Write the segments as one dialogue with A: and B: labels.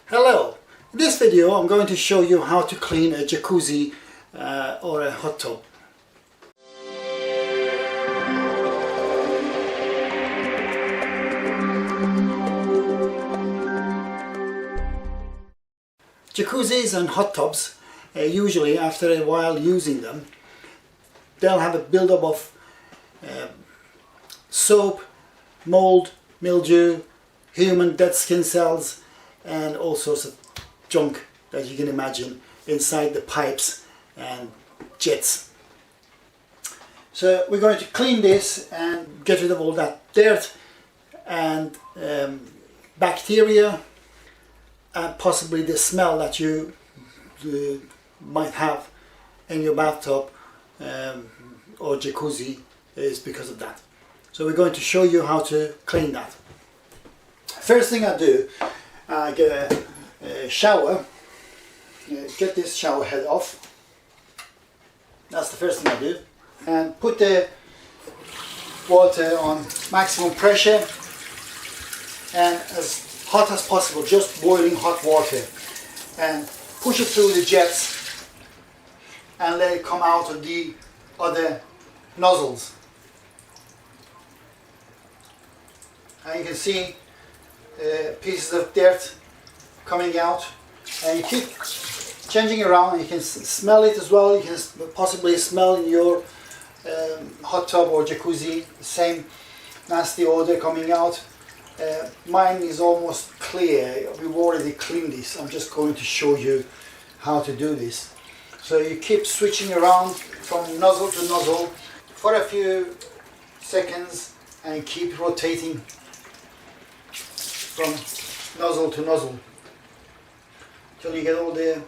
A: Hello! In this video I'm going to show you how to clean a jacuzzi or a hot tub. Jacuzzis and hot tubs, usually after a while using them, they'll have a buildup of soap, mold, mildew, human dead skin cells and all sorts of junk that you can imagine inside the pipes and jets. So we're going to clean this and get rid of all that dirt and bacteria and possibly the smell that you might have in your bathtub or jacuzzi is because of that. So we're going to show you how to clean that. First thing I do, I get a shower, get this shower head off. That's the first thing I do. And put the water on maximum pressure and as hot as possible, just boiling hot water. And push it through the jets and let it come out of the other nozzles. And you can see pieces of dirt coming out, and you keep changing around and you can smell it as well. You can possibly smell in your hot tub or jacuzzi the same nasty odor coming out. Mine is almost clear. We've already cleaned this. I'm just going to show you how to do this. So you keep switching around from nozzle to nozzle for a few seconds and keep rotating from nozzle to nozzle till you get all the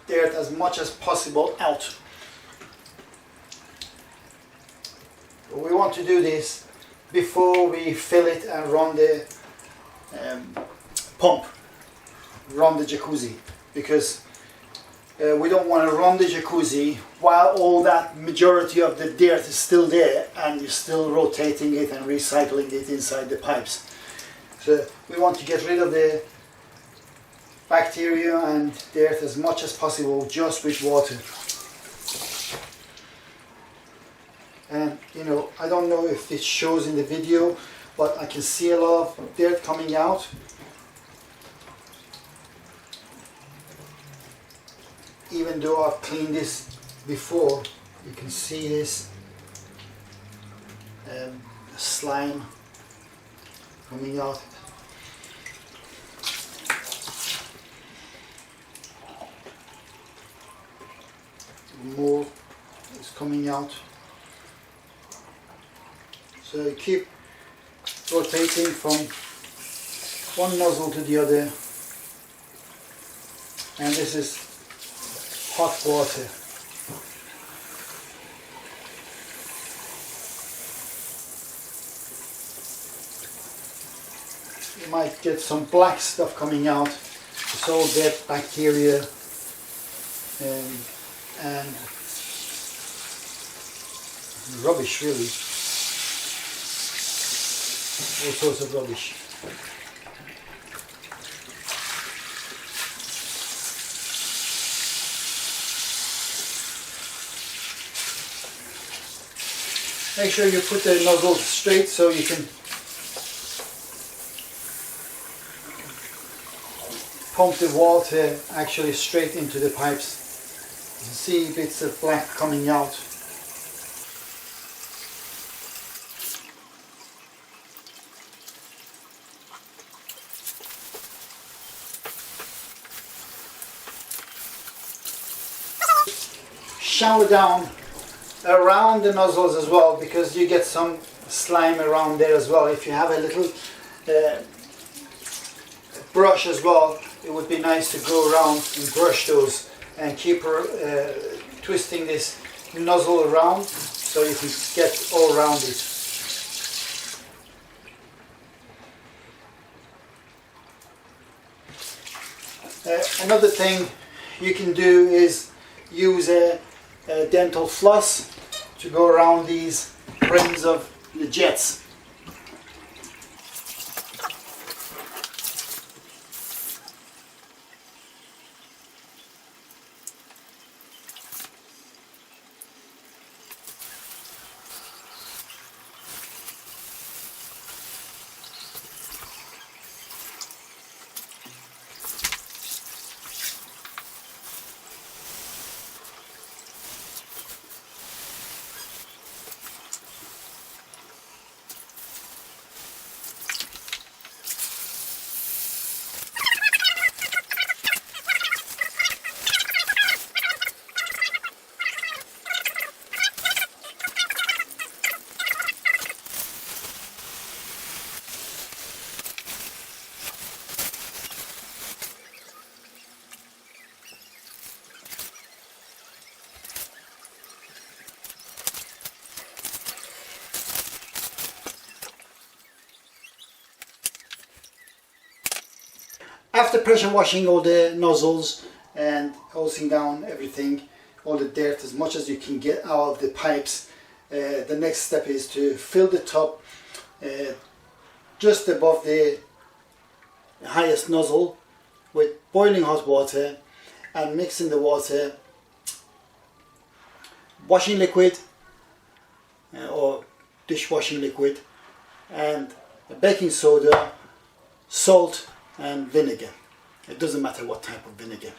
A: dirt as much as possible out. We want to do this before we fill it and run the pump, run the jacuzzi, because we don't want to run the jacuzzi while all that majority of the dirt is still there and you're still rotating it and recycling it inside the pipes. So we want to get rid of the bacteria and dirt as much as possible just with water. And you know, I don't know if it shows in the video, but I can see a lot of dirt coming out. Even though I've cleaned this before, you can see this slime coming out. More is coming out. So you keep rotating from one nozzle to the other, and this is hot water. You might get some black stuff coming out. It's all dead bacteria and rubbish, really. All sorts of rubbish. Make sure you put the nozzle straight so you can pump the water actually straight into the pipes. You can see bits of black coming out. Shower down around the nozzles as well, because you get some slime around there as well. If you have a little brush as well, it would be nice to go around and brush those and keep twisting this nozzle around so you can get all around it. Another thing you can do is use a dental floss to go around these rims of the jets. After pressure washing all the nozzles and hosing down everything, all the dirt as much as you can get out of the pipes, the next step is to fill the top just above the highest nozzle with boiling hot water and mix in the water washing liquid or dishwashing liquid and baking soda, salt and vinegar. It doesn't matter what type of vinegar.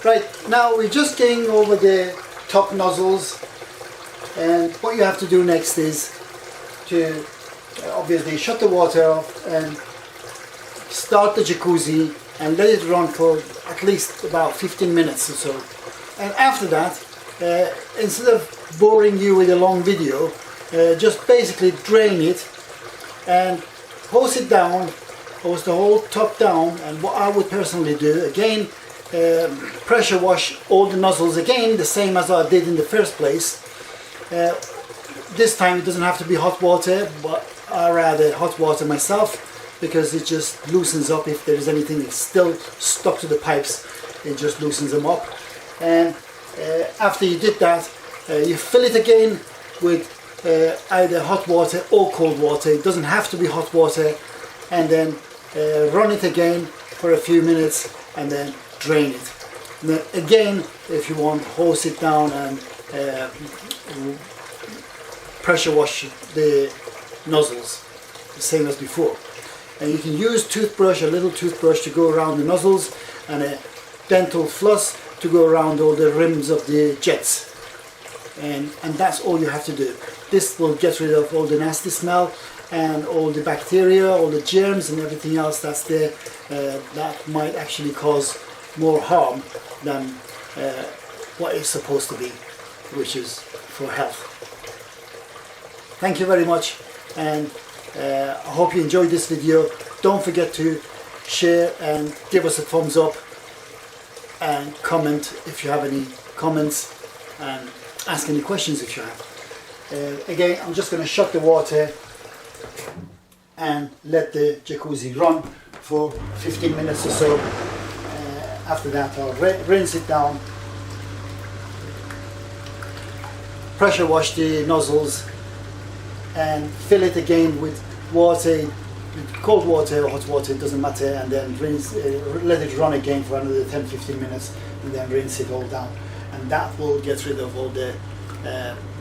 A: Right, now we're just getting over the top nozzles, and what you have to do next is to obviously shut the water off and start the jacuzzi and let it run for at least about 15 minutes or so. And after that, instead of boring you with a long video, just basically drain it and hose it down, hose the whole top down. And what I would personally do, again, pressure wash all the nozzles again, the same as I did in the first place. This time it doesn't have to be hot water, but I rather hot water myself, because it just loosens up if there is anything that's still stuck to the pipes. It just loosens them up. And after you did that, you fill it again with either hot water or cold water. It doesn't have to be hot water. And then run it again for a few minutes and then drain it. And then again, if you want, hose it down and pressure wash the nozzles, the same as before. And you can use a little toothbrush to go around the nozzles, and a dental floss to go around all the rims of the jets. And that's all you have to do. This will get rid of all the nasty smell and all the bacteria, all the germs and everything else that's there that might actually cause more harm than what it's supposed to be, which is for health. Thank you very much, and I hope you enjoyed this video. Don't forget to share and give us a thumbs up, and comment if you have any comments, and ask any questions if you have. Again, I'm just going to shut the water and let the jacuzzi run for 15 minutes or so. After that, I'll rinse it down, pressure wash the nozzles, and fill it again with water with cold water or hot water, it doesn't matter, and then rinse, let it run again for another 10-15 minutes, and then rinse it all down, and that will get rid of all the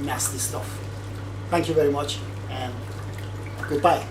A: nasty stuff. Thank you very much, and goodbye.